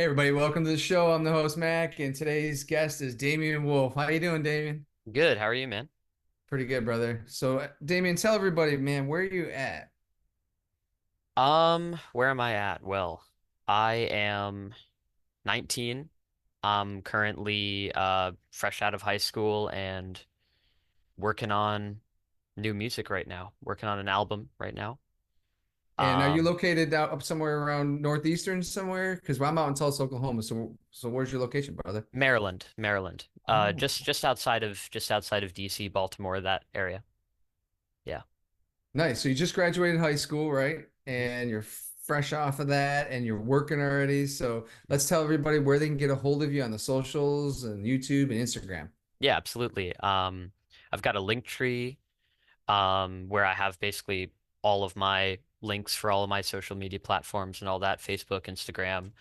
Hey everybody, welcome to the show. I'm the host Mac, and today's guest is Damian Wolf. How you doing, Damian? Good. How are you, man? Pretty good, brother. So, Damian, tell everybody, man, where are you at? Where am I at? Well, I am 19. I'm currently fresh out of high school and working on new music right now. Working on an album right now. And are you Um, located out up somewhere around northeastern somewhere? Because I'm out in Tulsa, Oklahoma. So where's your location, brother? Maryland, Maryland. Oh, Just outside of DC, Baltimore, that area. Yeah. nice. So you just graduated high school, right? Mhm. And you're fresh off of that, and you're working already. So let's tell everybody where they can get a hold of you on the socials and YouTube and Instagram. Yeah, absolutely. I've got a link tree where I have basically all of my links for all of my social media platforms and all that, Facebook, Instagram.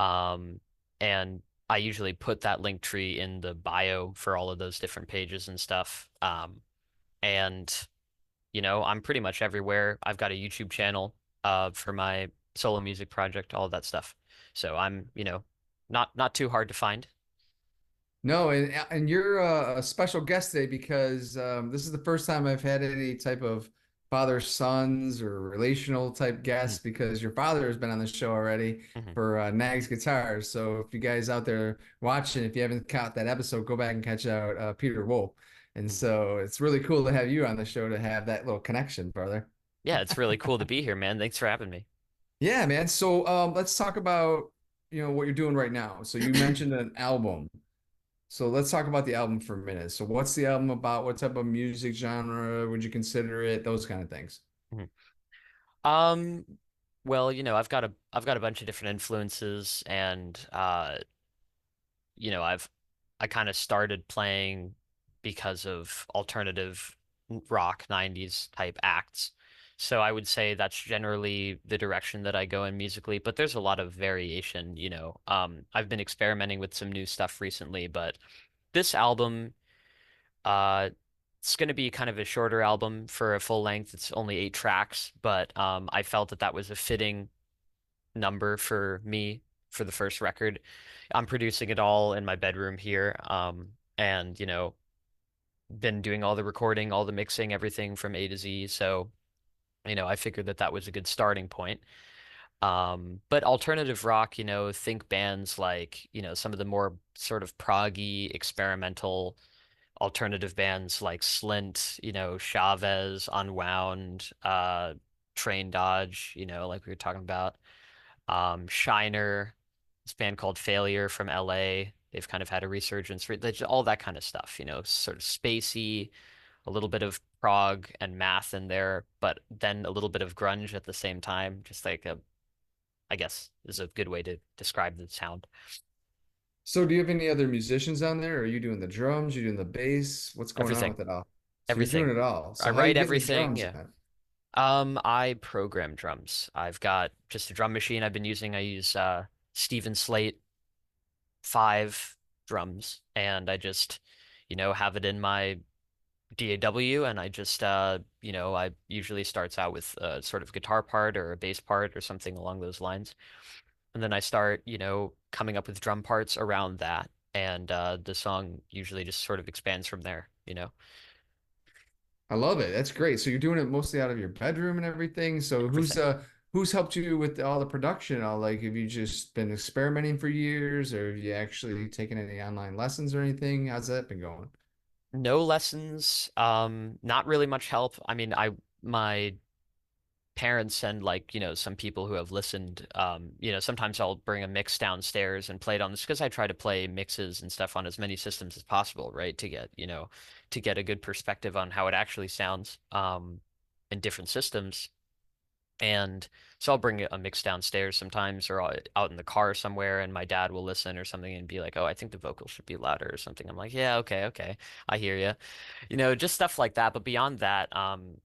Um, and I usually put that link tree in the bio for all of those different pages and stuff. And I'm pretty much everywhere. I've got a YouTube channel for my solo music project, all of that stuff. So I'm not too hard to find. No, and you're a special guest today because this is the first time I've had any type of father sons or relational type Mhm, guest because your father has been on the show already mhm, for Nags Guitars. So if you guys out there watching, if you haven't caught that episode, go back and catch out Peter Wolf. And mhm. so it's really cool to have you on the show to have that little connection, brother. Yeah, it's really cool to be here, man. Thanks for having me. Yeah, man. So let's talk about what you're doing right now. So you mentioned an album. So let's talk about the album for a minute. So what's the album about? What type of music genre would you consider it? Those kind of things. Mhm. Um, well, I've got a bunch of different influences and I kind of started playing because of alternative rock 90s type acts. So I would say that's generally the direction that I go in musically, but there's a lot of variation. I've been experimenting with some new stuff recently, but this album, uh, it's going to be kind of a shorter album for a full length. It's only 8 tracks, but I felt that that was a fitting number for me for the first record. I'm producing it all in my bedroom here, and been doing all the recording, all the mixing, everything from A to Z. So I figured that that was a good starting point. But alternative rock, think bands like some of the more sort of proggy, experimental alternative bands like Slint, Chavez, Unwound, Train Dodge, like we were talking about. Shiner, this band called Failure from LA. They've kind of had a resurgence, all that kind of stuff, sort of spacey, a little bit of prog and math in there, but then a little bit of grunge at the same time. Just like I guess is a good way to describe the sound. So do you have any other musicians on there? Are you doing the drums? You doing the bass? What's going on Everything, with it all? So you're doing everything. it all. I So how are you write getting the everything. drums Yeah. in? I program drums. I've got just a drum machine I've been using. I use Steven Slate 5 drums, and I just have it in my DAW, and I usually starts out with a sort of guitar part or a bass part or something along those lines. And then I start coming up with drum parts around that. And the song usually just sort of expands from there. I love it. That's great. So you're doing it mostly out of your bedroom and everything. So Everything. who's helped you with all the production? All like have you just been experimenting for years or have you actually taken any online lessons or anything? How's that been going? No lessons, not really much help. I mean, my parents and some people who have listened, sometimes I'll bring a mix downstairs and play it on this because I try to play mixes and stuff on as many systems as possible, right? To get a good perspective on how it actually sounds, in different systems. And so I'll bring a mix downstairs sometimes or out in the car somewhere, and my dad will listen or something and be like, "Oh, I think the vocal should be louder or something." I'm like, "Yeah, okay, okay. I hear you." Just stuff like that. But beyond that, I'm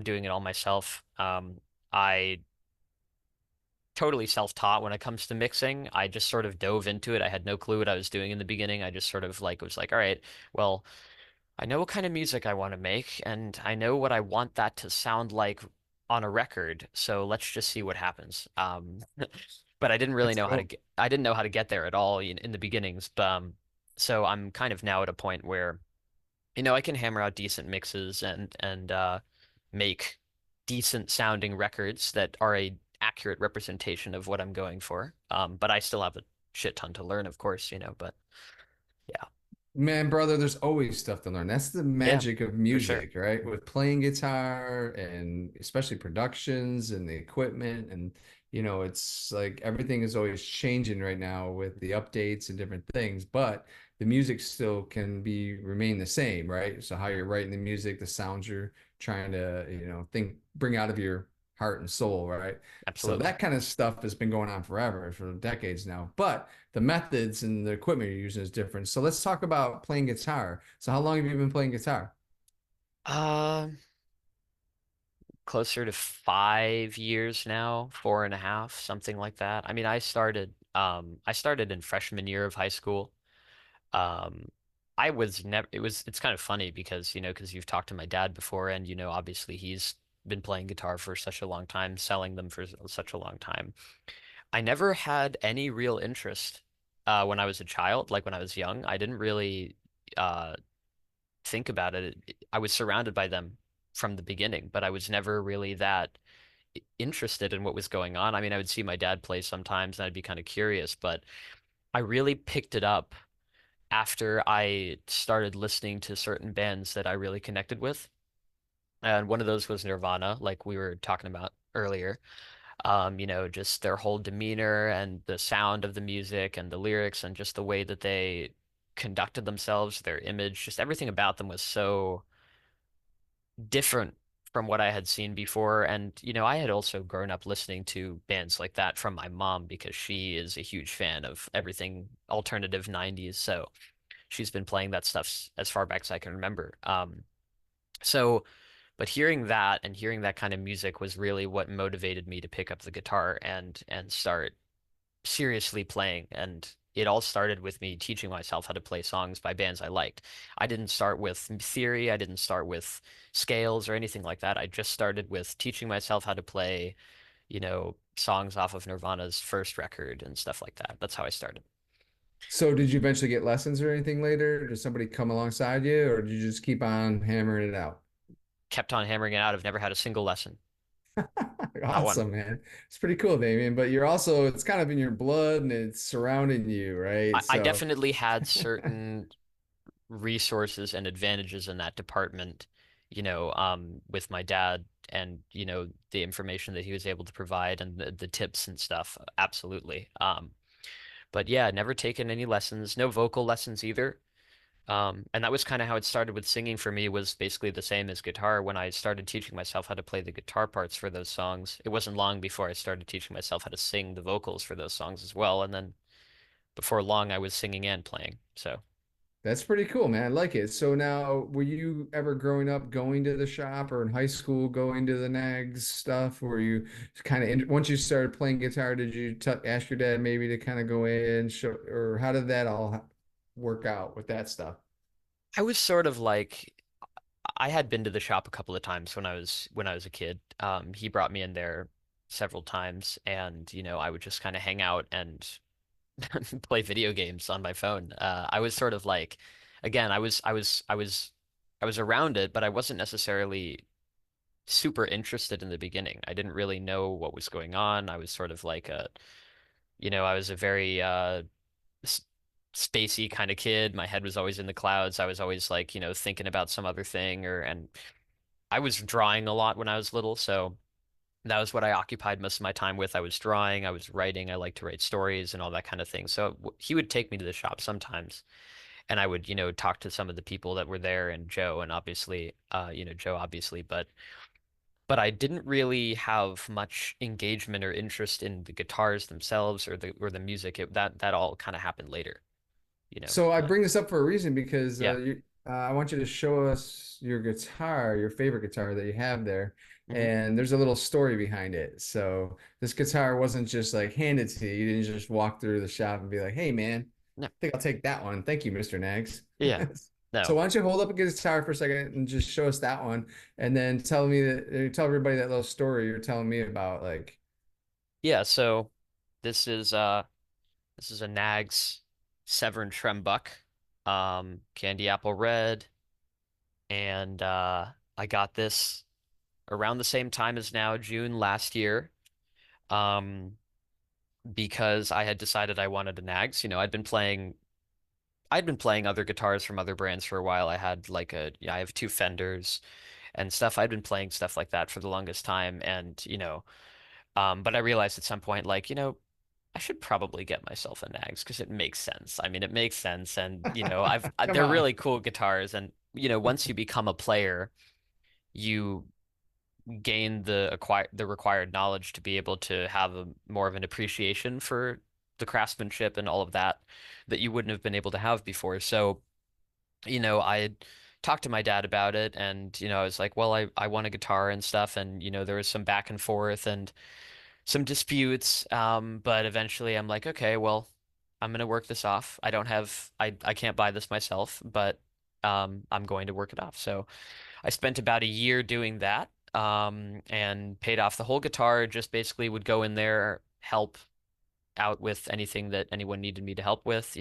doing it all myself. I totally self-taught when it comes to mixing. I just sort of dove into it. I had no clue what I was doing in the beginning. I just sort of was like, "All right, well, I know what kind of music I want to make, and I know what I want that to sound like on a record. So let's just see what happens." but I didn't really That's know how to cool. get, I didn't know how to get there at all in the beginnings. So I'm kind of now at a point where, I can hammer out decent mixes and make decent sounding records that are a accurate representation of what I'm going for. But I still have a shit ton to learn, of course, but yeah. Man, brother, there's always stuff to learn. That's the Yeah, magic of for sure. music, right? With playing guitar and especially productions and the equipment. And, it's like everything is always changing right now with the updates and different things, but the music still can remain the same, right? So how you're writing the music, the sounds you're trying to, bring out of your heart and soul, right? So Absolutely. that kind of stuff has been going on forever, for decades now. But the methods and the equipment you're using is different. So let's talk about playing guitar. So how long have you been playing guitar? Um, Closer to 5 years now, 4.5, something like that. I mean, I started in freshman year of high school. Um, I was never, it's kind of funny because, because you've talked to my dad before and, obviously he's been playing guitar for such a long time, selling them for such a long time. I never had any real interest, when I was a child, like when I was young. I didn't really, uh, think about it. I was surrounded by them from the beginning, but I was never really that interested in what was going on. I mean, I would see my dad play sometimes and I'd be kind of curious, but I really picked it up after I started listening to certain bands that I really connected with. And one of those was Nirvana, like we were talking about earlier. Just their whole demeanor and the sound of the music and the lyrics and just the way that they conducted themselves, their image, just everything about them was so different from what I had seen before. And, I had also grown up listening to bands like that from my mom because she is a huge fan of everything alternative 90s. So she's been playing that stuff as far back as I can remember. So, but hearing that and hearing that kind of music was really what motivated me to pick up the guitar and start seriously playing. And it all started with me teaching myself how to play songs by bands I liked. I didn't start with theory, I didn't start with scales or anything like that. I just started with teaching myself how to play, songs off of Nirvana's first record and stuff like that. That's how I started. So did you eventually get lessons or anything later? Did somebody come alongside you, or did you just keep on hammering it out? Kept on hammering it out. I've never had a single lesson. Not one. Awesome, man. It's pretty cool, Damian. But it's kind of in your blood and it's surrounding you, right? I So definitely had certain resources and advantages in that department, with my dad and, the information that he was able to provide and the tips and stuff. Absolutely. But yeah, never taken any lessons, no vocal lessons either. And that was kind of how it started with singing for me was basically the same as guitar. When I started teaching myself how to play the guitar parts for those songs, it wasn't long before I started teaching myself how to sing the vocals for those songs as well. And then before long, I was singing and playing. So. that's pretty cool, man. I like it. So now, were you ever growing up going to the shop or in high school going to the Nags stuff? Were you kind of once you started playing guitar, did you t ask your dad maybe to kind of go in, show, or how did that all work out with that stuff? I was sort of like I had been to the shop a couple of times when I was a kid. He brought me in there several times, and I would just kind of hang out and play video games on my phone. I was sort of like, again, I was around it, but I wasn't necessarily super interested in the beginning. I didn't really know what was going on. I was sort of like I was a very s- spacey kind of kid. My head was always in the clouds. I was always like, thinking about some other thing and I was drawing a lot when I was little, so that was what I occupied most of my time with. I was drawing, I was writing, I like to write stories and all that kind of thing. So he would take me to the shop sometimes and I would, talk to some of the people that were there and Joe and obviously Joe obviously, but I didn't really have much engagement or interest in the guitars themselves or the music. That all kind of happened later, you know. So I But bring this up for a reason because yeah. I want you to show us your guitar, your favorite guitar that you have there. Hmm. And there's a little story behind it. So this guitar wasn't just like handed to you. You didn't just walk through the shop and be like, "Hey, man, No. I think I'll take that one. Thank you, Mr. Nags." Yeah. So No. why don't you hold up a guitar for a second and just show us that one, and then tell everybody that little story you're telling me about, like. Yeah, so This is uh this is a Nags Severn Trembuck, candy apple red, and I got this around the same time as now, June last year, um, because I had decided I wanted a Nags. I'd been playing other guitars from other brands for a while. I had like yeah, I have two Fenders and stuff. I'd been playing stuff like that for the longest time, and but I realized at some point, like, I should probably get myself a Nags because it makes sense. I mean, it makes sense, and Come they're on. really cool guitars, and once you become a player, you gain the required knowledge to be able to have more of an appreciation for the craftsmanship and all of that that you wouldn't have been able to have before. So, I had talked to my dad about it, and I was like, well, I want a guitar and stuff, and there was some back and forth and some disputes, but eventually I'm like, okay, well, I'm gonna work this off. I can't buy this myself, but I'm going to work it off. So I spent about a year doing that, and paid off the whole guitar. Just basically would go in there, help out with anything that anyone needed me to help with,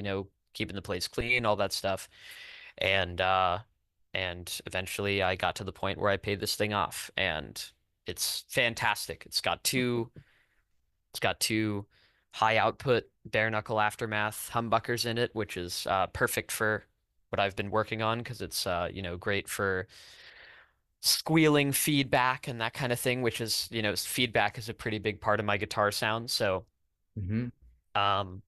keeping the place clean, all that stuff. And eventually I got to the point where I paid this thing off, and it's fantastic. It's got two high output bare knuckle aftermath humbuckers in it, which is perfect for what I've been working on because it's great for squealing feedback and that kind of thing, which is, feedback is a pretty big part of my guitar sound. So Hmm. um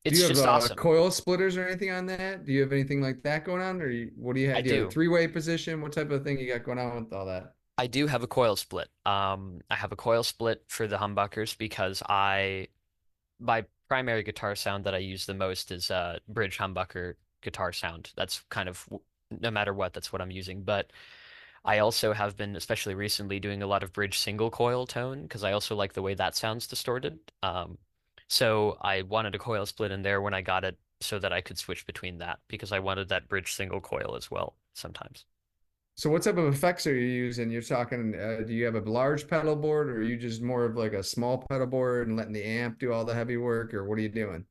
Do it's you have just awesome. coil splitters or anything on that? Do you have anything like that going on, or what do you I have? Do you have a do. three-way position? What type of thing you got going on with all that? I do have a coil split. I have a coil split for the humbuckers because my primary guitar sound that I use the most is bridge humbucker guitar sound. That's kind of no matter what, that's what I'm using. But I also have been, especially recently, doing a lot of bridge single coil tone because I also like the way that sounds distorted. So I wanted a coil split in there when I got it so that I could switch between that because I wanted that bridge single coil as well sometimes. So what type of effects are you using? You're talking, do you have a large pedal board, or are you just more of like a small pedal board and letting the amp do all the heavy work, or what are you doing?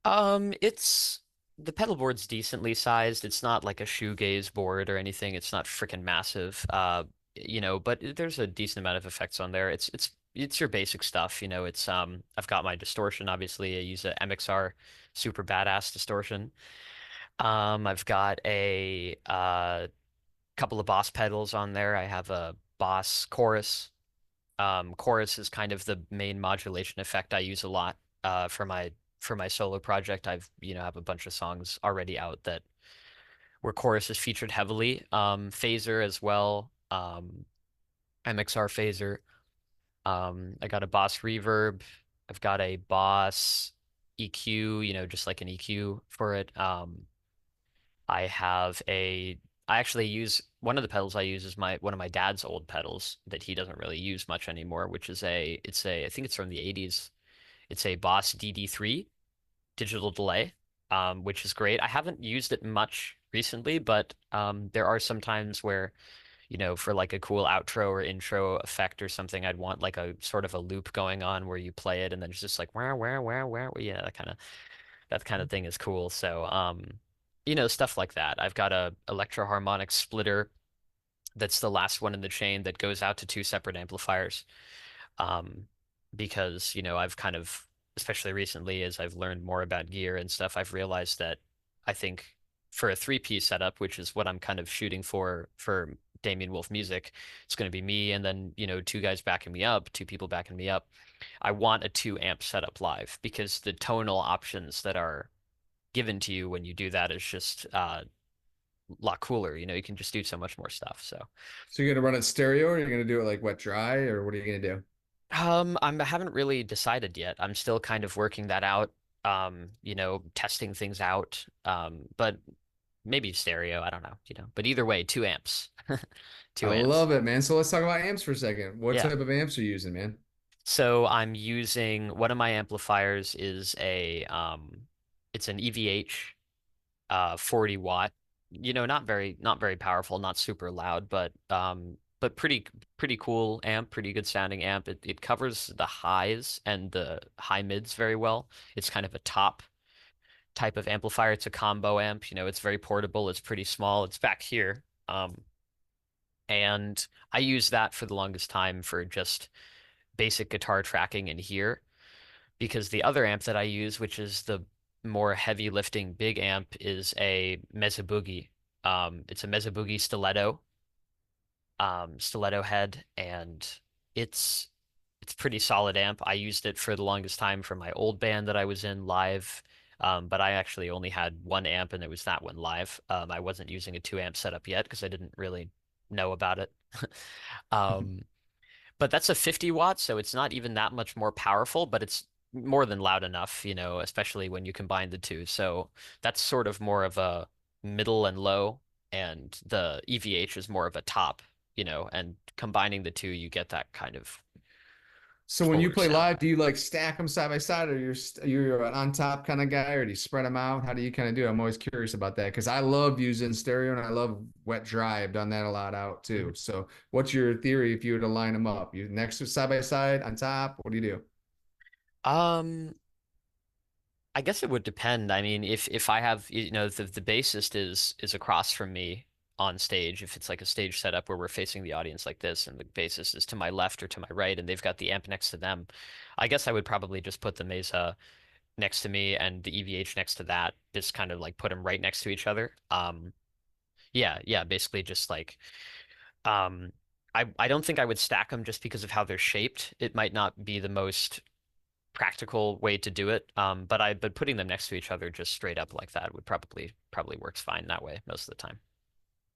It's the pedal board's decently sized. It's not like a shoegaze board or anything. It's not freaking massive. But there's a decent amount of effects on there. It's your basic stuff. I've got my distortion, obviously. I use a MXR super badass distortion. I've got a couple of Boss pedals on there. I have a Boss chorus. Chorus is kind of the main modulation effect I use a lot for my solo project. Have a bunch of songs already out that where chorus is featured heavily. Phaser as well. MXR phaser. I got a Boss reverb. I've got a Boss EQ, just like an EQ for it. I have a I actually use one of the pedals I use is my one of my dad's old pedals that he doesn't really use much anymore, which is I think it's from the 80s. It's a Boss DD3 digital delay, which is great. I haven't used it much recently, but there are some times where, for like a cool outro or intro effect or something, I'd want like a sort of a loop going on where you play it and then it's just like where, yeah, that kind of thing is cool. So, stuff like that. I've got a electro harmonic splitter that's the last one in the chain that goes out to two separate amplifiers. Um, because, I've kind of, especially recently, as I've learned more about gear and stuff, I've realized that I think for a three-piece setup, which is what I'm kind of shooting for Damian Wolf Music, it's going to be me and then, two guys backing me up, two people backing me up. I want a two amp setup live because the tonal options that are given to you when you do that is just a lot cooler. You can just do so much more stuff. So, So you're gonna run it stereo, or you're gonna do it like wet dry, or what are you gonna do? I haven't really decided yet. I'm still kind of working that out. Testing things out. But maybe stereo. I don't know. But either way, two amps, I two amps. love it, man. So let's talk about amps for a second. What Yeah. type of amps are you using, man? So I'm using one of my amplifiers is it's an EVH 40 watt, not very powerful, not super loud, but but pretty cool amp, pretty good sounding amp. It covers the highs and the high mids very well. It's kind of a top type of amplifier. It's a combo amp, it's very portable, it's pretty small, it's back here. And I use that for the longest time for just basic guitar tracking in here because the other amp that I use, which is the more heavy lifting big amp, is a Mesa Boogie. It's a Mesa Boogie stiletto head, and it's it's pretty solid amp. I used it for the longest time for my old band that I was in live. But I actually only had one amp and it was that one live. I wasn't using a two amp setup yet because I didn't really know about it. Um, but that's a 50 watts, so it's not even that much more powerful, but it's more than loud enough, especially when you combine the two. So that's sort of more of a middle and low, and the EVH is more of a top, and combining the two, you get that kind of So when you fuller play sound. live, do you like stack them side by side, or you're an on top kind of guy, or do you spread them out? How do you kind of do it? I'm always curious about that because I love using stereo and I love wet dry. I've done that a lot out too. Mhm. So what's your theory if you were to line them up? You next to side by side on top? What do you do? Um, I guess it would depend. I mean, if I have, the bassist is across from me on stage, if it's like a stage setup where we're facing the audience like this, and the bassist is to my left or to my right, and they've got the amp next to them, I guess I would probably just put the Mesa next to me and the EVH next to that, just kind of like put them right next to each other. Yeah, yeah, basically just like, um, I don't think I would stack them just because of how they're shaped. It might not be the most practical way to do it. But putting them next to each other just straight up like that would probably works fine that way most of the time.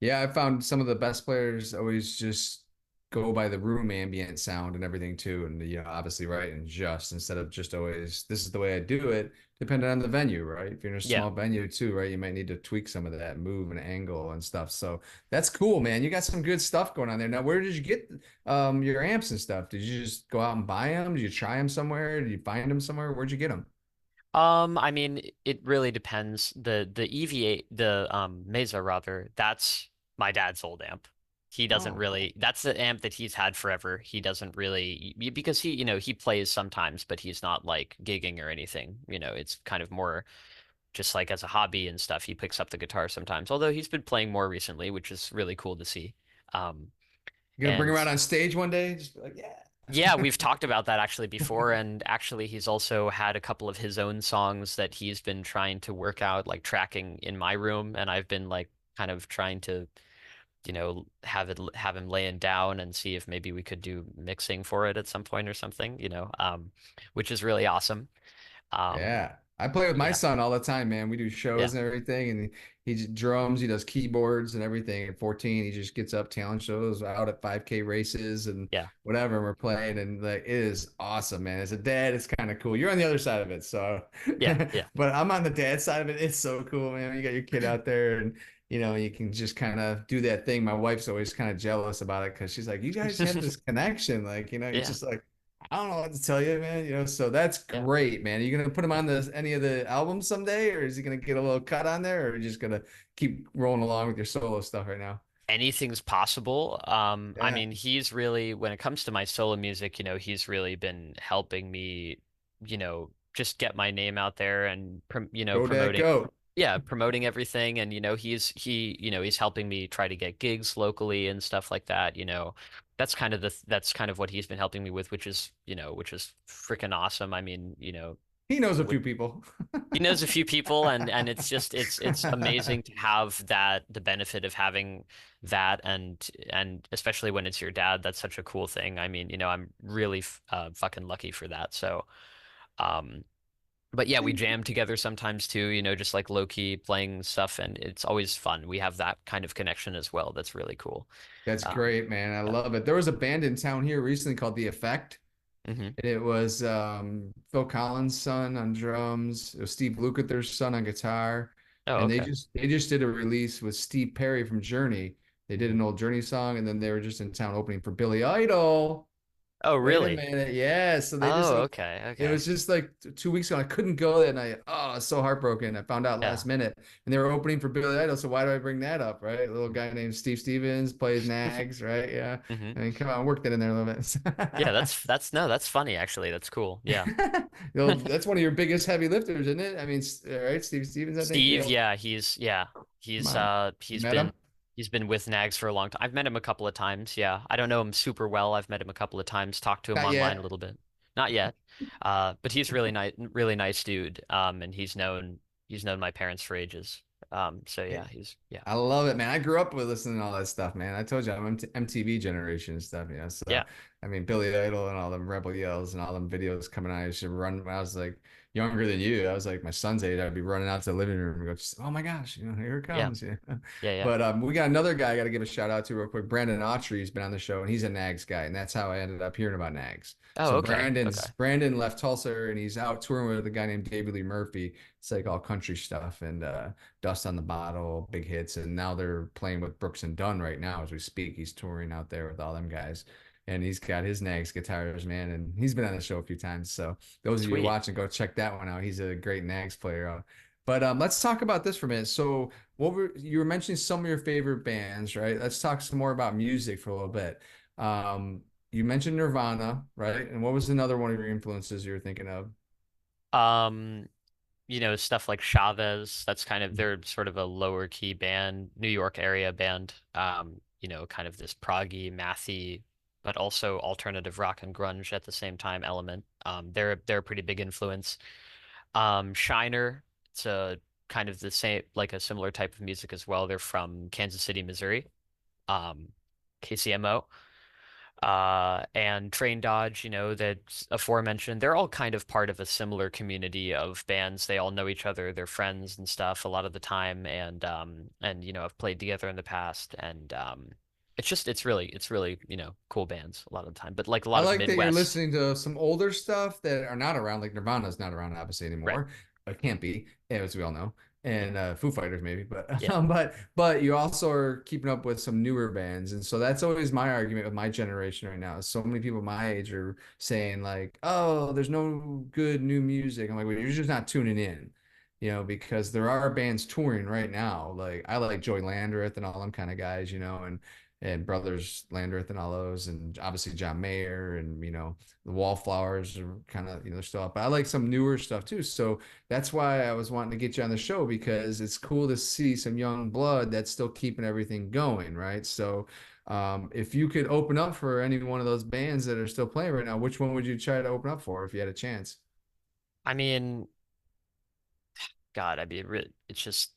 Yeah, I found some of the best players always just go by the room ambient sound and everything too. And obviously right and just instead of just always this is the way I do it, depending on the venue, right? If you're in a Yeah. small venue too, right, you might need to tweak some of that move and angle and stuff. So that's cool, man. You got some good stuff going on there. Now, where did you get your amps and stuff? Did you just go out and buy them? Did you try them somewhere? Did you find them somewhere? Where'd you get them? I mean, it really depends. The EVA, the Mesa rather, that's my dad's old amp. He doesn't Oh, cool. really, that's the amp that he's had forever. He doesn't really, because he plays sometimes, but he's not like gigging or anything. It's kind of more just like as a hobby and stuff. He picks up the guitar sometimes, although he's been playing more recently, which is really cool to see. Um, You gonna bring and them out on stage one day? Just be like, Yeah, yeah. we've talked about that actually before, and actually he's also had a couple of his own songs that he's been trying to work out, like tracking in my room, and I've been like kind of trying to, have him laying down and see if maybe we could do mixing for it at some point or something, which is really awesome. Um, Yeah. I play with my yeah, son all the time, man. We do yeah, shows and everything, and he just drums, he does keyboards and everything. At 14, he just gets up talent shows out at 5K races and yeah, whatever. And we're playing, and like it is awesome, man. As a dad, it's kind of cool. You're on the other side of it, so yeah, yeah, but I'm on the dad side of it. It's so cool, man. You got your kid out there, and you can just kind of do that thing. My wife's always kind of jealous about it because she's like, you guys have this connection, like it's yeah, just like. I don't know what to tell you, man. So that's yeah. great, man. Are you gonna put him on any of the albums someday, or is he gonna get a little cut on there, or are you just gonna keep rolling along with your solo stuff right now? Anything's possible. I Yeah, mean, he's really, when it comes to my solo music, he's really been helping me, just get my name out there and, go dad, promoting, go. yeah, promoting everything. And, he's helping me try to get gigs locally and stuff like that. That's kind of what he's been helping me with, which is freaking awesome. I mean, He knows a with few people. he knows a few people, and it's amazing to have that, the benefit of having that, and especially when it's your dad, that's such a cool thing. I mean, I'm really fucking lucky for that. So, um, but yeah, we jam together sometimes too, just like low key playing stuff, and it's always fun. We have that kind of connection as well. That's really cool. That's Um, great, man. I yeah. love it. There was a band in town here recently called The Effect. Hmm. And it was Phil Collins' son on drums. It was Steve Lukather's son on guitar. Oh, And they okay. just they just did a release with Steve Perry from Journey. They did Hmm. an old Journey song, and then they were just in town opening for Billy Idol. Oh, Wait a really? minute. Yeah. So they just Oh, opened. okay, It okay. was just like 2 weeks ago. I couldn't go that night. Oh, I was so heartbroken. I found out Yeah. last minute, and they were opening for Billy Idol. So why do I bring that up, right? A little guy named Steve Stevens plays Nags, right? Yeah. hmm I mean, come on, work that in there a little Yeah, bit. that's no, that's funny actually. That's cool. Yeah. That's one of your biggest heavy lifters, isn't it? I mean, right? Steve Stevens, I think. Steve, Yeah. yeah, Come on. You met him? he's been with Nags for a long time. I've met him a couple of times. Yeah. I don't know him super well. I've met him a couple of times, talked to him Not online a yet. little bit. Not yet. But he's really nice dude. And he's known my parents for ages. So yeah, yeah. I love it, man. I grew up with listening to all that stuff, man. I told you I'm MTV generation and stuff, yeah. So, Yeah. I mean, Billy Idol and all them Rebel Yells and all them videos coming out. I used to run when I was like younger than you. I was like my son's age. I'd be running out to the living room and go, oh my gosh, here it Yeah. comes. Yeah. Yeah, yeah. But we got another guy I got to give a shout out to real quick. Brandon Autry's been on the show and he's a Nags guy, and that's how I ended up hearing about Nags. Oh, So okay. Okay. Brandon left Tulsa and he's out touring with a guy named David Lee Murphy. It's like all country stuff and Dust on the Bottle, big hits, and now they're playing with Brooks and Dunn right now as we speak. He's touring out there with all them guys, and he's got his Nags guitars, man, and he's been on the show a few times. So those of you Sweet. watching, go check that one out. He's a great Nags player. But let's talk about this for a minute. So you were mentioning some of your favorite bands, right? Let's talk some more about music for a little bit. You mentioned Nirvana, right? And what was another one of your influences you were thinking of? Um, stuff like Chavez, that's kind of they're sort of a lower key band, New York area band. Kind of this proggy, mathy, but also alternative rock and grunge at the same time element. They're a pretty big influence. Shiner, it's a kind of the same, like a similar type of music as well. They're from Kansas City, Missouri. Um, KCMO. And Train Dodge, that's aforementioned, they're all kind of part of a similar community of bands. They all know each other, they're friends and stuff a lot of the time, and have played together in the past, and it's really, cool bands a lot of the time. But like a I lot of like that you're Midwest, listening to some older stuff that are not around, like Nirvana's not around obviously right? anymore. It can't be, as we all know. Yeah, And Foo Fighters maybe, but yeah. but you also are keeping up with some newer bands. And so that's always my argument with my generation right now. So many people my age are saying like, "Oh, there's no good new music." I'm like, "Well, you're just not tuning in." Because there are bands touring right now. Like I like Joey Landreth and all them kind of guys, and Brothers Landreth and all those, and obviously John Mayer and the Wallflowers are kind of they're still up. But I like some newer stuff too. So that's why I was wanting to get you on the show because it's cool to see some young blood that's still keeping everything going, right? So if you could open up for any one of those bands that are still playing right now, which one would you try to open up for if you had a chance? I mean, God, it's just,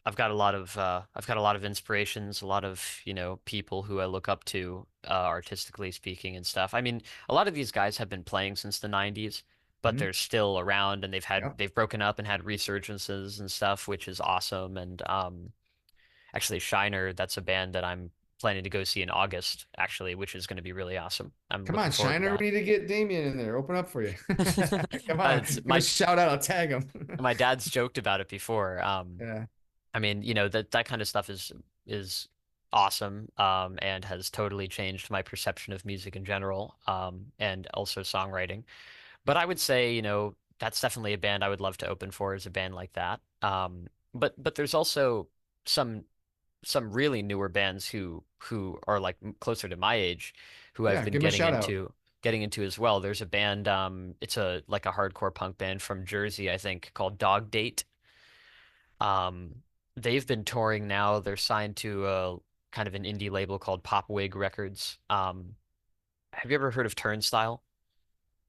I've got a lot of inspirations, a lot of, people who I look up to, artistically speaking and stuff. I mean, a lot of these guys have been playing since the 90s, but Hmm. they're still around and Yep. they've broken up and had resurgences and stuff, which is awesome. And actually Shiner, that's a band that I'm planning to go see in August, actually, which is going to be really awesome. I'm Come looking on, forward to Shiner, that. we need to get Damian in there. Open up for you. Come on, It's give a shout out. I'll tag him. my dad's joked about it before. Yeah. I mean, that kind of stuff is awesome, and has totally changed my perception of music in general, and also songwriting. But I would say, that's definitely a band I would love to open for, is a band like that. But there's also some some really newer bands who are like closer to my age, who I've Yeah, been give him a shout out. getting into as well. There's a band, it's a like a hardcore punk band from Jersey, I think, called Dog Date. Um, they've been touring now. They're signed to a kind of an indie label called Popwig Records. Have you ever heard of Turnstile?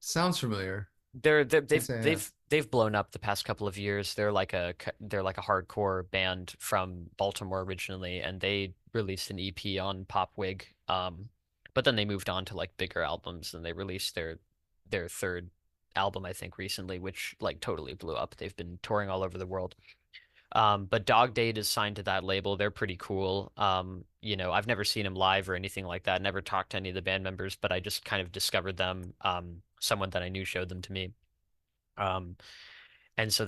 Sounds familiar. They've Can't say I have. they've blown up the past couple of years. They're like a hardcore band from Baltimore originally, and they released an EP on Popwig. But then they moved on to like bigger albums, and they released their third album, I think, recently, which like totally blew up. They've been touring all over the world. But Dog Date is signed to that label. They're pretty cool. I've never seen them live or anything like that. Never talked to any of the band members, but I just kind of discovered them. Someone that I knew showed them to me. Um, and so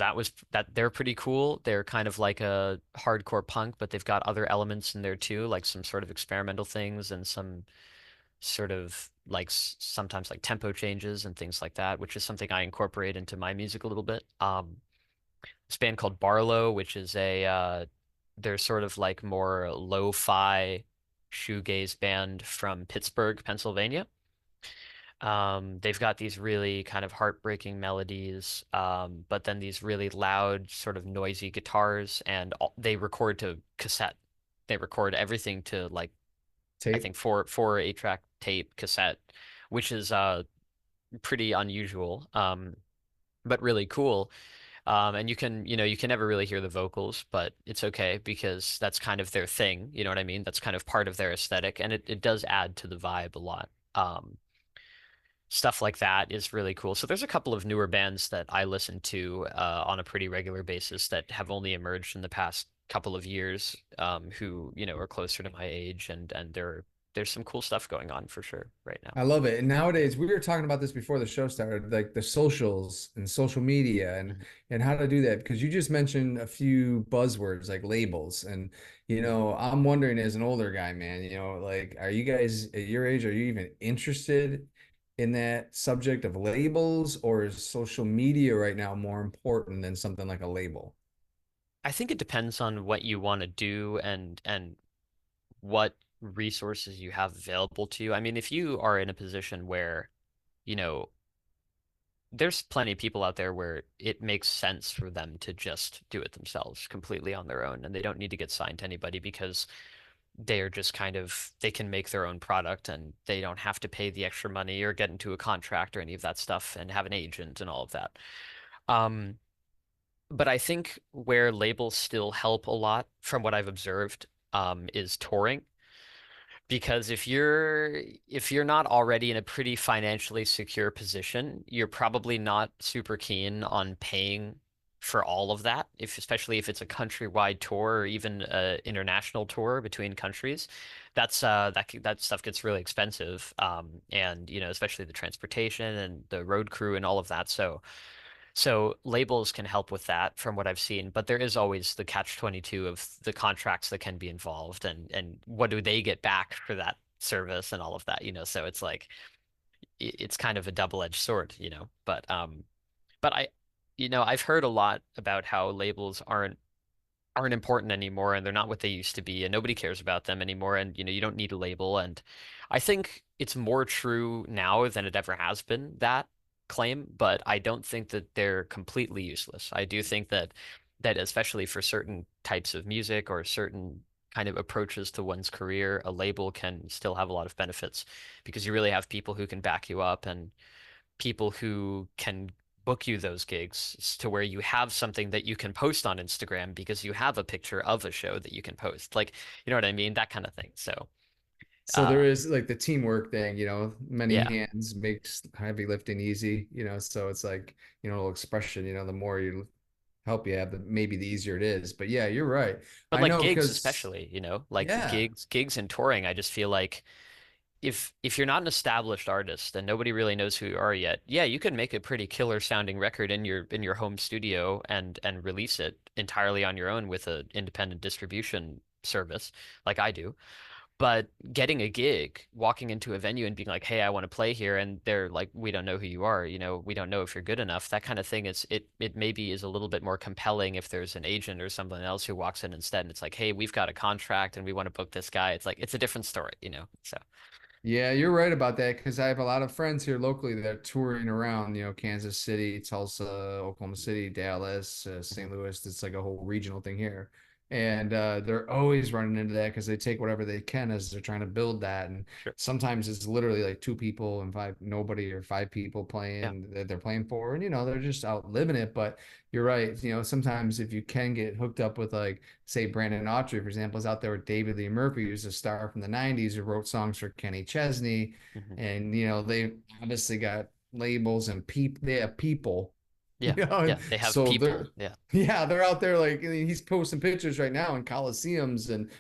they're pretty cool. They're kind of like a hardcore punk, but they've got other elements in there too, like some sort of experimental things and sort of like sometimes like tempo changes and things like that, which is something I incorporate into my music a little bit. This band called Barlow, which is they're sort of like more lo-fi shoegaze band from Pittsburgh, Pennsylvania. They've got these really kind of heartbreaking melodies, but then these really loud, sort of noisy guitars, and they record to cassette. They record everything to like I Tape. think four 8-track tape cassette, which is pretty unusual, but really cool. And you can never really hear the vocals, but it's okay because that's kind of their thing. You know what I mean? That's kind of part of their aesthetic, and it does add to the vibe a lot. Stuff like that is really cool. So there's a couple of newer bands that I listen to on a pretty regular basis that have only emerged in the past couple of years, who, are closer to my age, and there's some cool stuff going on for sure right now. I love it. And nowadays, we were talking about this before the show started, like the socials and social media Mhm. and how to do that. Because you just mentioned a few buzzwords like labels. And I'm wondering as an older guy, man, like are you guys at your age, are you even interested in that subject of labels, or is social media right now more important than something like a label? I think it depends on what you want to do and what resources you have available to you. I mean, if you are in a position where, you know, there's plenty of people out there where it makes sense for them to just do it themselves completely on their own, and they don't need to get signed to anybody because they are just kind of they can make their own product and they don't have to pay the extra money or get into a contract or any of that stuff and have an agent and all of that. Um, but I think where labels still help a lot from what I've observed, is touring. Because if you're not already in a pretty financially secure position, you're probably not super keen on paying for all of that, if especially if it's a countrywide tour or even an international tour between countries. That stuff gets really expensive. And especially the transportation and the road crew and all of that. So labels can help with that from what I've seen, but there is always the catch-22 of the contracts that can be involved and what do they get back for that service and all of that. So it's like it's kind of a double-edged sword, but I've heard a lot about how labels aren't important anymore and they're not what they used to be and nobody cares about them anymore and you don't need a label and I think it's more true now than it ever has been, that claim, but I don't think that they're completely useless. I do think that especially for certain types of music or certain kind of approaches to one's career, a label can still have a lot of benefits because you really have people who can back you up and people who can book you those gigs to where you have something that you can post on Instagram because you have a picture of a show that you can post. Like, you know what I mean? That kind of thing. So, So there uh, is like the teamwork thing, many yeah. hands makes heavy lifting easy, so it's like, little expression, the more you help you have, maybe the easier it is. But yeah, you're right. But I like know gigs because especially, like yeah. gigs and touring, I just feel like if you're not an established artist and nobody really knows who you are yet, yeah, you can make a pretty killer sounding record in your home studio and release it entirely on your own with an independent distribution service like I do. But getting a gig, walking into a venue and being like, "Hey, I want to play here," and they're like, "We don't know who you are, we don't know if you're good enough." That kind of thing is it maybe is a little bit more compelling if there's an agent or someone else who walks in instead and it's like, "Hey, we've got a contract and we want to book this guy." It's like it's a different story. So, Yeah, you're right about that because I have a lot of friends here locally that are touring around, Kansas City, Tulsa, Oklahoma City, Dallas, mhm, St. Louis. It's like a whole regional thing here. And they're always running into that because they take whatever they can as they're trying to build that. And sure. sometimes it's literally like two people and five, nobody or five people Yeah. playing that they're playing for. And, they're just out living it. But you're right. Sometimes if you can get hooked up with like, say Brandon Autry, for example, is out there with David Lee Murphy, who's a star from the 90s who wrote songs for Kenny Chesney. Hmm. And, they obviously got labels and they have people, Yeah. and Yeah. They have so people. they're, Yeah. yeah, they're out there like, I mean, he's posting pictures right now in Coliseums and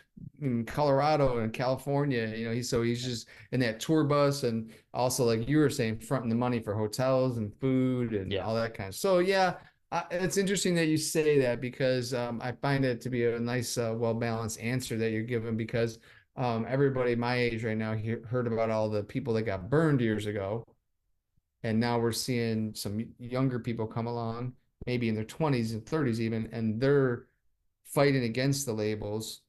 in Colorado and California, he's Yeah. just in that tour bus and also like you were saying, fronting the money for hotels and food and Yeah. all that kind of. So yeah, it's interesting that you say that because I find it to be a nice, well balanced answer that you're giving because everybody my age right now heard about all the people that got burned years ago, and now we're seeing some younger people come along, maybe in their 20s and 30s even, and they're fighting against the labels,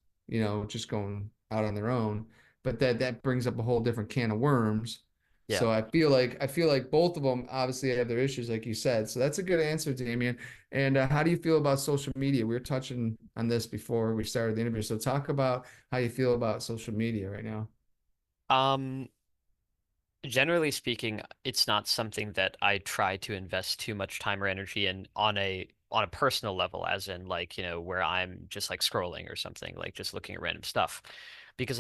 just going out on their own. But that brings up a whole different can of worms. Yeah. So I feel like both of them obviously have their issues, like you said. So that's a good answer, Damian. And how do you feel about social media? We were touching on this before we started the interview. So talk about how you feel about social media right now. Um, Generally speaking, it's not something that I try to invest too much time or energy in on a personal level, as in like, where I'm just like scrolling or something, like just looking at random stuff. Because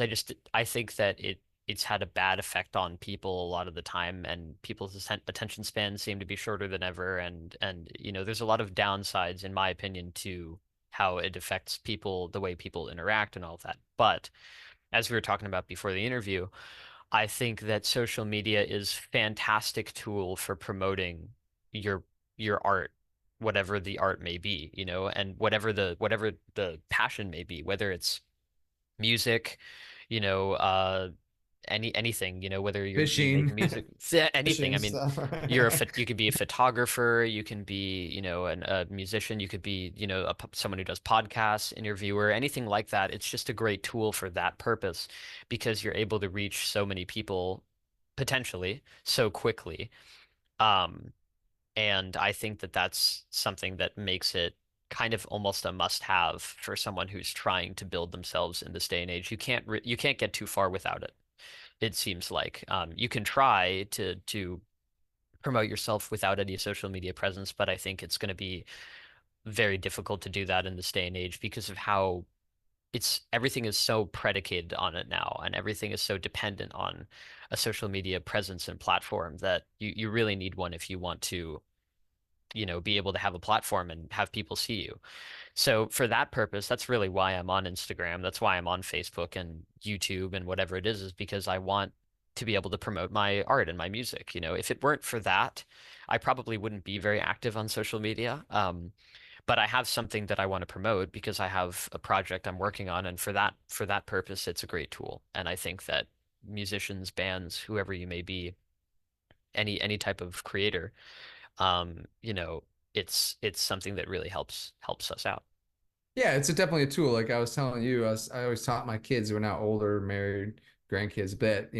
I think that it's had a bad effect on people a lot of the time, and people's attention spans seem to be shorter than ever, and there's a lot of downsides, in my opinion, to how it affects people, the way people interact and all of that. But as we were talking about before the interview, I think that social media is fantastic tool for promoting your your art, whatever the art may be, and whatever the passion may be, whether it's music, you know, uh, anything, whether you make Fishing, music, yeah, anything. fishing I mean, stuff. you could be a photographer, you can be, a musician, you could be, someone who does podcasts, interviewer, anything like that. It's just a great tool for that purpose because you're able to reach so many people potentially so quickly. Um, and I think that that's something that makes it kind of almost a must-have for someone who's trying to build themselves in this day and age. You can't get too far without it. It seems like you can try to promote yourself without any social media presence, but I think it's going to be very difficult to do that in this day and age because of how it's everything is so predicated on it now, and everything is so dependent on a social media presence and platform that you really need one if you want to, be able to have a platform and have people see you. So for that purpose, that's really why I'm on Instagram. That's why I'm on Facebook and YouTube and whatever it is because I want to be able to promote my art and my music. If it weren't for that, I probably wouldn't be very active on social media. But I have something that I want to promote because I have a project I'm working on, and for that purpose, it's a great tool. And I think that musicians, bands, whoever you may be, any type of creator, it's something that really helps us out. Yeah, it's definitely a tool. Like I was telling you, I always taught my kids who are now older, married, grandkids, that,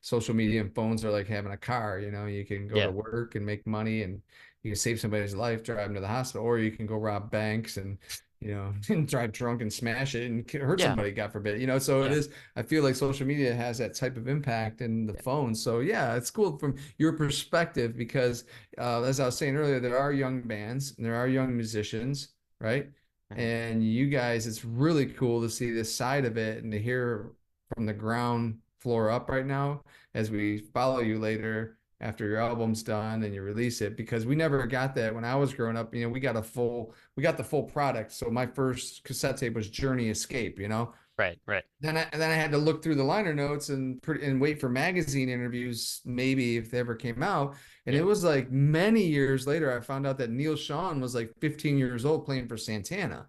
social media and phones are like having a car. You can go to Yeah, work and make money and you can save somebody's life, drive them to the hospital, or you can go rob banks and, and drive drunk and smash it and hurt yeah, somebody, God forbid. So it yeah, is, I feel like social media has that type of impact in the yeah. phone. So yeah, it's cool from your perspective because, as I was saying earlier, there are young bands and there are young musicians, right? Mhm. And you guys, it's really cool to see this side of it and to hear from the ground floor up right now as we follow you later after your album's done and you release it because we never got that when I was growing up. We got the full product. So my first cassette tape was Journey Escape. Right, right. Then I had to look through the liner notes and wait for magazine interviews, maybe if they ever came out. And it Yeah, was like many years later, I found out that Neil Shawn was like 15 years old playing for Santana.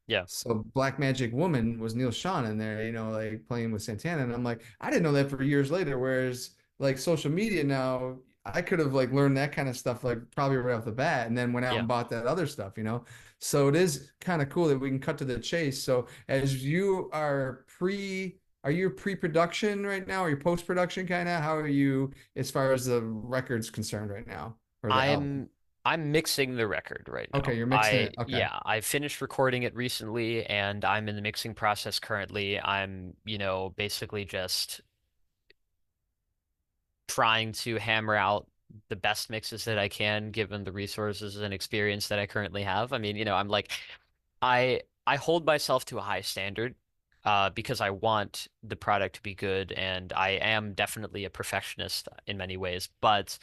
yeah, So Black Magic Woman was Neil Shawn in there, like playing with Santana. And I'm like, I didn't know that for years later. Whereas like social media now, I could have like learned that kind of stuff like probably right off the bat and then went out yeah. and bought that other stuff. So it is kind of cool that we can cut to the chase. So as you are you pre-production right now? Are you post-production kind of? How are you as far as the record's concerned right now or the album? I'm I'm mixing the record right Okay, now. you're mixing it. Okay. I finished recording it recently and I'm in the mixing process currently. I'm, basically just trying to hammer out the best mixes that I can given the resources and experience that I currently have. I mean, I'm like I hold myself to a high standard because I want the product to be good and I am definitely a perfectionist in many ways, but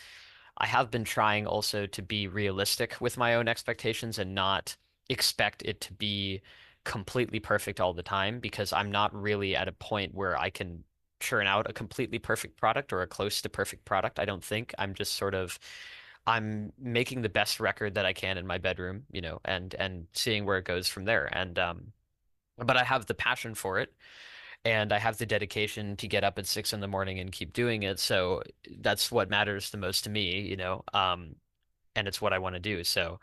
I have been trying also to be realistic with my own expectations and not expect it to be completely perfect all the time because I'm not really at a point where I can churn out a completely perfect product or a close to perfect product. I don't think. I'm making the best record that I can in my bedroom, and seeing where it goes from there. And but I have the passion for it and I have the dedication to get up at 6 in the morning and keep doing it. So that's what matters the most to me, and it's what I want to do. So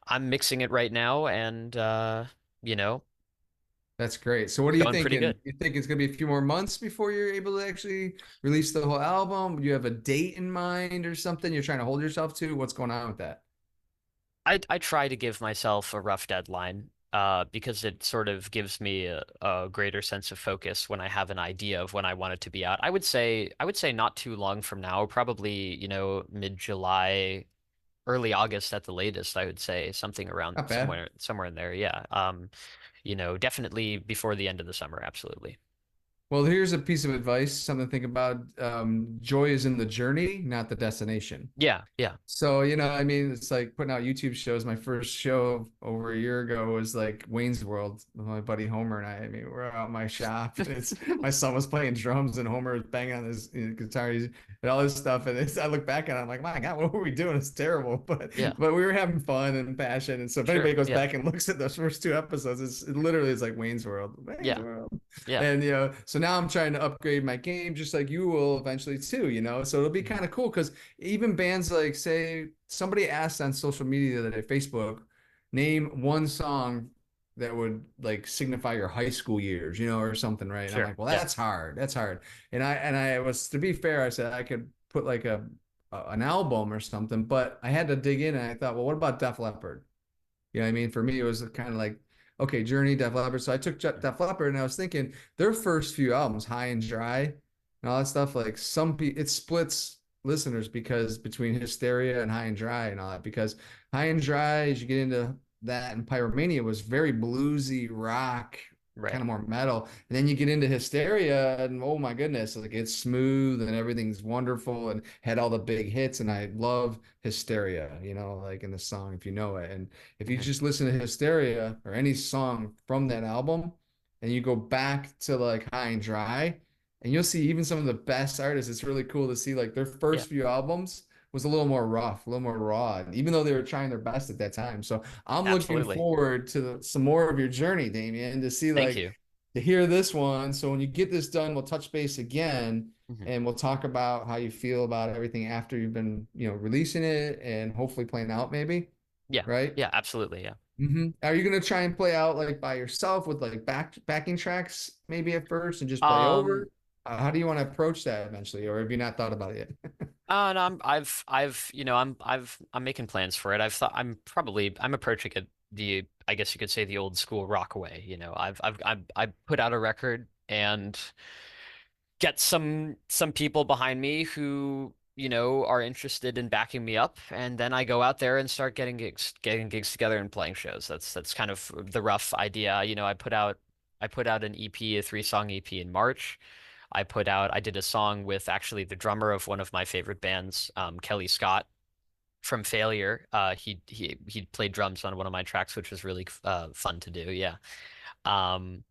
I'm mixing it right now, and you know, That's great. So what are it's you going pretty thinking? good. You think it's gonna be a few more months before you're able to actually release the whole album? Do you have a date in mind or something you're trying to hold yourself to? What's going on with that? I try to give myself a rough deadline, because it sort of gives me a greater sense of focus when I have an idea of when I want it to be out. I would say not too long from now, probably, mid-July, early August at the latest, I would say something around Not bad. somewhere in there. Yeah. Definitely before the end of the summer, absolutely. Well, here's a piece of advice, something to think about. Joy is in the journey, not the destination. Yeah, yeah. So, I mean, it's like putting out YouTube shows. My first show over a year ago was like Wayne's World with my buddy Homer and I. I mean, we're out in my shop. And it's my son was playing drums and Homer was banging on his guitar and all this stuff. And I look back at it, I'm like, my God, what were we doing? It's terrible. But Yeah. we were having fun and passion. And so if Sure. anybody goes Yeah. back and looks at those first two episodes, it literally is like Wayne's World, Wayne's Yeah. World. Yeah. And so now I'm trying to upgrade my game just like you will eventually too, So it'll be Mhm. kind of cool because even bands like, say, somebody asked on social media the other day, Facebook, name one song that would like signify your high school years, or something, right? And I'm Sure. like, well, Yeah. that's hard. That's hard. And I was, to be fair, I said I could put like an album or something, but I had to dig in and I thought, well, what about Def Leppard? You know what I mean? For me, it was kind of like, okay, Journey, Def Leppard. So I took Def Leppard and I was thinking their first few albums, High and Dry and all that stuff, like some people, it splits listeners because between Hysteria and High and Dry and all that, because High and Dry, as you get into that, and Pyromania was very bluesy rock, kind Right. of more metal. And then you get into Hysteria and oh my goodness, like it's smooth and everything's wonderful and had all the big hits. And I love Hysteria, like in the song, if you know it. And if you Mhm. just listen to Hysteria or any song from that album and you go back to like High and Dry, and you'll see even some of the best artists, it's really cool to see like their Yeah. first few albums was a little more rough, a little more raw, even though they were trying their best at that time. So I'm looking Absolutely. forward to some more of your journey, Damian, to see Thank like you. to hear this one. So when you get this done, we'll touch base again Mhm. and we'll talk about how you feel about everything after you've been, releasing it and hopefully playing out maybe, Yeah. right? Yeah, absolutely. Yeah. Are you gonna try and play out like by yourself with like backing tracks maybe at first and just play over? Um, How do you want to approach that eventually, or have you not thought about it yet? no, I'm making plans for it. I'm approaching it I guess you could say the old school rock way. I put out a record and get some people behind me who, are interested in backing me up, and then I go out there and start getting gigs together and playing shows. That's kind of the rough idea. I put out an EP, a 3-song EP in March. I did a song with actually the drummer of one of my favorite bands, Kelly Scott from Failure. He played drums on one of my tracks, which was really fun to do. Yeah. Um,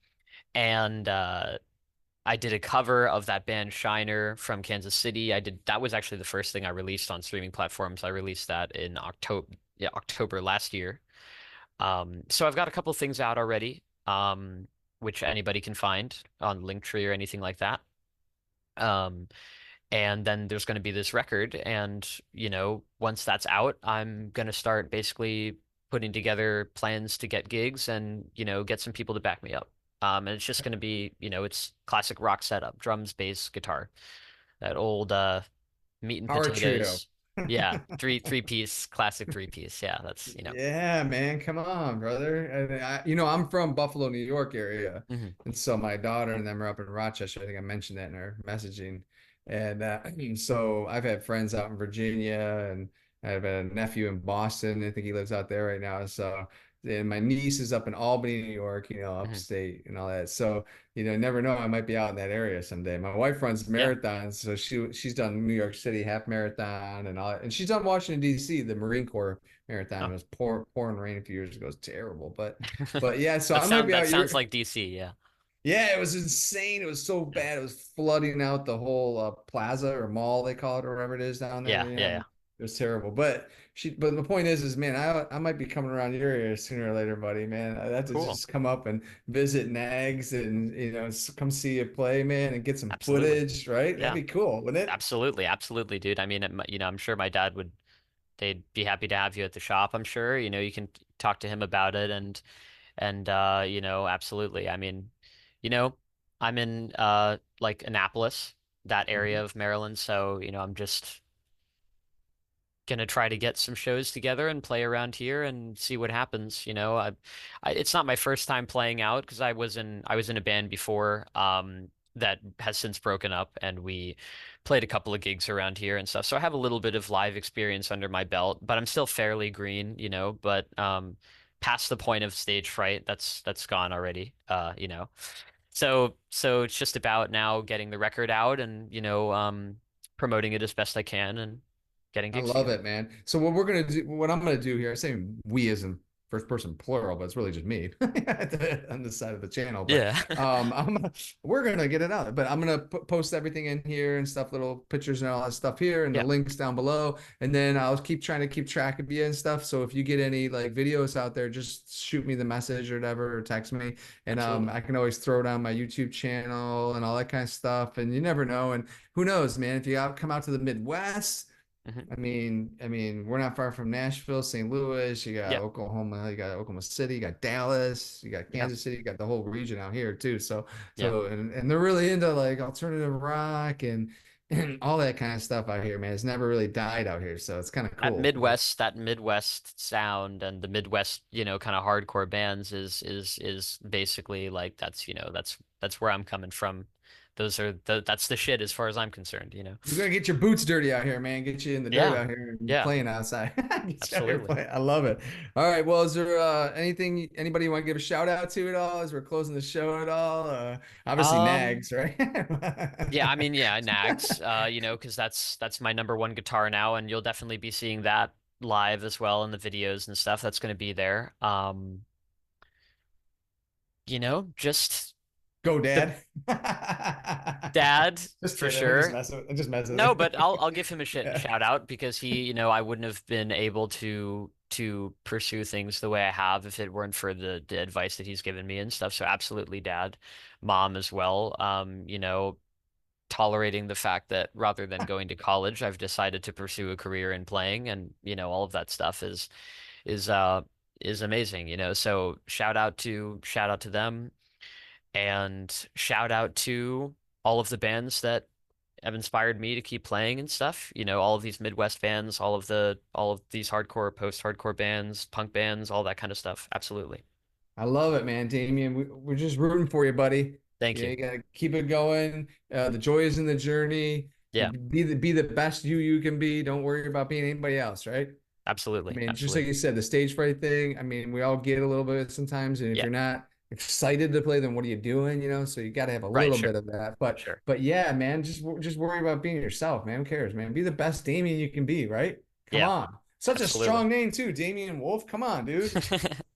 and I did a cover of that band Shiner from Kansas City. That was actually the first thing I released on streaming platforms. I released that in October, yeah, October last year. So I've got a couple things out already, which anybody can find on Linktree or anything like that. Um, and then there's going to be this record, and once that's out, I'm going to start basically putting together plans to get gigs and get some people to back me up. And it's just going to be, it's classic rock setup: drums, bass, guitar, that old meat and Power trio. potatoes. Yeah, three piece, classic three piece. Yeah, that's Yeah, man, come on, brother. And I'm from Buffalo, New York area, Mhm, and so my daughter and them are up in Rochester. I think I mentioned that in our messaging. And so I've had friends out in Virginia, and I have a nephew in Boston. I think he lives out there right now. So, and my niece is up in Albany, New York, mhm. upstate and all that. So, never know, I might be out in that area someday. My wife runs Yeah. marathons, so she's done New York City half marathon and all that. And she's done Washington, D.C., the Marine Corps marathon. Oh. It was pouring rain a few years ago. It was terrible, but yeah. So That I might sound be that out sounds here. like DC. Yeah. Yeah, it was insane. It was so Yeah. bad. It was flooding out the whole plaza or mall they call it or whatever it is down there. Yeah. Yeah. Yeah. It was terrible. But the point is, man, I might be coming around your area sooner or later, buddy, man. I'd have to Cool. just come up and visit Nags and, come see you play, man, and get some Absolutely. footage, right? That'd Yeah. be cool, wouldn't it? Absolutely. Absolutely, dude. I mean, I'm sure my dad would, they'd be happy to have you at the shop, I'm sure. You can talk to him about it and absolutely. I mean, you know, I'm in like Annapolis, that area Mhm. of Maryland, so, I'm just gonna try to get some shows together and play around here and see what happens. It's not my first time playing out because I was in a band before that has since broken up, and we played a couple of gigs around here and stuff. So I have a little bit of live experience under my belt, but I'm still fairly green, but past the point of stage fright, that's gone already. So it's just about now getting the record out and promoting it as best I can and getting I gigs love together. it, man. So what I'm gonna do here, I say we as in first person plural, but it's really just me on this side of the channel. But Yeah. we're gonna get it out. But I'm gonna post everything in here and stuff, little pictures and all that stuff here, and the Yeah, links down below. And then I'll keep trying to keep track of you and stuff. So if you get any like videos out there, just shoot me the message or whatever, or text me, and absolutely. I can always throw down my YouTube channel and all that kind of stuff. And you never know. And who knows, man? If you come out to the Midwest. Hmm. I mean, we're not far from Nashville, St. Louis. You got Yeah, Oklahoma, you got Oklahoma City, you got Dallas, you got yeah, Kansas City, you got the whole region out here too. So, yeah. and they're really into like alternative rock and all that kind of stuff out here, man. It's never really died out here, so it's kind of cool. That Midwest sound and the Midwest, kind of hardcore bands is basically like that's where I'm coming from. That's the shit as far as I'm concerned. You're gonna get your boots dirty out here, man. Get you in the dirt Yeah, out here and yeah, playing outside. Get you out here absolutely. playing. I love it. All right. Well, is there anybody you want to give a shout out to at all as we're closing the show at all? Obviously Um, Nags, right? yeah, I mean, yeah, Nags, because that's my number one guitar now, and you'll definitely be seeing that live as well in the videos and stuff. That's going to be there. Just Go, the Dad. dad Just for kidding. sure. I'm just messing No, with but I'll you. give him a Yeah. shout out because I wouldn't have been able to pursue things the way I have if it weren't for the advice that he's given me and stuff. So absolutely, dad, mom as well. Tolerating the fact that rather than going to college, I've decided to pursue a career in playing, and all of that stuff is uh is amazing. So shout out to them, and shout out to all of the bands that have inspired me to keep playing and stuff. All of these Midwest bands, all of these hardcore, post-hardcore bands, punk bands, all that kind of stuff. Absolutely. I love it, man. Damian, we're just rooting for you, buddy. Thank Yeah, you. you gotta keep it going. The joy is in the journey. Yeah, Be the best you can be. Don't worry about being anybody else, right? I absolutely. mean, just like Absolutely. you said, the stage fright thing. I mean, we all get a little bit sometimes, and if Yeah. you're not excited to play, then what are you doing? So you got to have a Right, little bit sure. of that. But Sure. but yeah, man, just worry about being yourself, man. Who cares, man? Be the best Damien you can be, right? Come Yeah, on. Such a absolutely. strong name too, Damian Wolf. Come on, dude.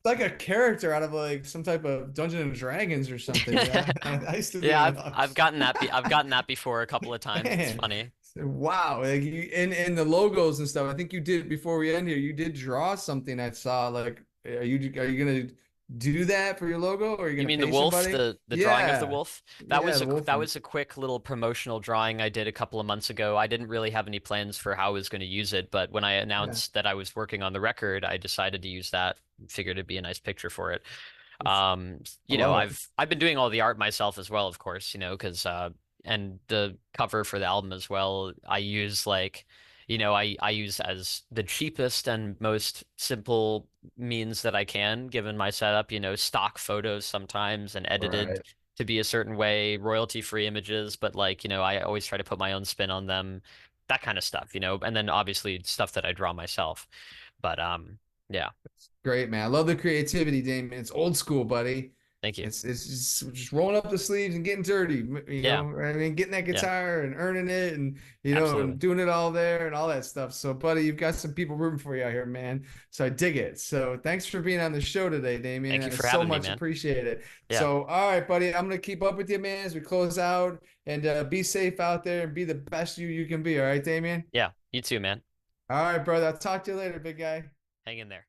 Like a character out of like some type of Dungeons and Dragons or something. I used to be Yeah, in I've gotten that before a couple of times. It's man. funny. Wow. Like you in the logos and stuff. I think you did before we end here, you did draw something I saw. Like, are you gonna do that for your logo or are you You gonna mean the pay wolf, somebody? the drawing of the Yeah. wolf? That Yeah, was the a wolf that one. was a quick little promotional drawing I did a couple of months ago. I didn't really have any plans for how I was going to use it, but when I Yeah. announced that I was working on the record, I decided to use that. Figured it'd be a nice picture for it. It's, I love it. I've been doing all the art myself as well, of course, because and the cover for the album as well, I use I use as the cheapest and most simple means that I can, given my setup, stock photos sometimes and edited Right. to be a certain way, royalty-free images, but I always try to put my own spin on them, that kind of stuff, and then obviously stuff that I draw myself. But yeah, Great, man. I love the creativity, Damon. It's old school, buddy. thank you. It's just rolling up the sleeves and getting dirty, Yeah, I mean, getting that yeah, guitar and earning it and, and absolutely. doing it all there and all that stuff. So, buddy, you've got some people rooting for you out here, man. So I dig it. So thanks for being on the show today, Damien. Thank you I for so having me, much man. appreciate it. Yeah. So, all right, buddy, I'm going to keep up with you, man, as we close out and be safe out there and be the best you can be. All right, Damien? Yeah. You too, man. All right, brother. I'll talk to you later, big guy. Hang in there.